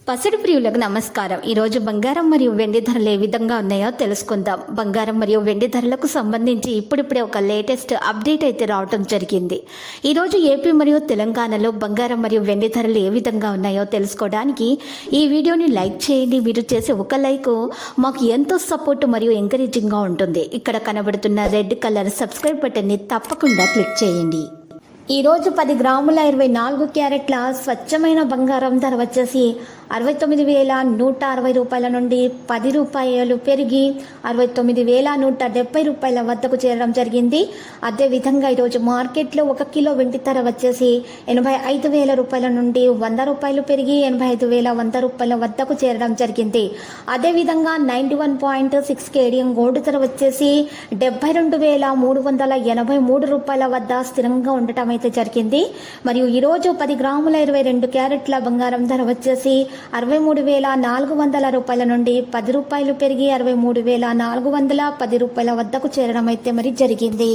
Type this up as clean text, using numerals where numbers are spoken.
పసిడి ప్రియులకు నమస్కారం. ఈరోజు బంగారం మరియు వెండి ధరలు ఏ విధంగా ఉన్నాయో తెలుసుకుందాం. బంగారం మరియు వెండి ధరలకు సంబంధించి ఇప్పుడిప్పుడే ఒక లేటెస్ట్ అప్డేట్ అయితే రావడం జరిగింది. ఈరోజు ఏపీ మరియు తెలంగాణలో బంగారం మరియు వెండి ధరలు ఏ విధంగా ఉన్నాయో తెలుసుకోవడానికి ఈ వీడియోని లైక్ చేయండి. మీరు చేసే ఒక లైక్ మాకు ఎంతో సపోర్ట్ మరియు ఎంకరేజింగ్గా ఉంటుంది. ఇక్కడ కనబడుతున్న రెడ్ కలర్ సబ్స్క్రైబ్ బటన్ని తప్పకుండా క్లిక్ చేయండి. ఈరోజు 10 గ్రాముల 24 క్యారెట్ల స్వచ్ఛమైన బంగారం ధర వచ్చేసి 69,160 రూపాయల నుండి 10 రూపాయలు పెరిగి 69,170 రూపాయల వద్దకు చేరడం జరిగింది. అదేవిధంగా ఈరోజు మార్కెట్లో 1 కిలో వెండి ధర వచ్చేసి 85,000 రూపాయల నుండి 100 రూపాయలు పెరిగి 85,100 రూపాయల వద్దకు చేరడం జరిగింది. అదేవిధంగా 91.6 కేడియం గోల్డ్ ధర వచ్చేసి 72,383 రూపాయల వద్ద స్థిరంగా ఉండటం అయితే జరిగింది. మరియు ఈరోజు 10 గ్రాముల 22 క్యారెట్ల బంగారం ధర వచ్చేసి 63,400 రూపాయల నుండి 10 రూపాయలు పెరిగి 63,410 రూపాయల వద్దకు చేరడం అయితే మరి జరిగింది.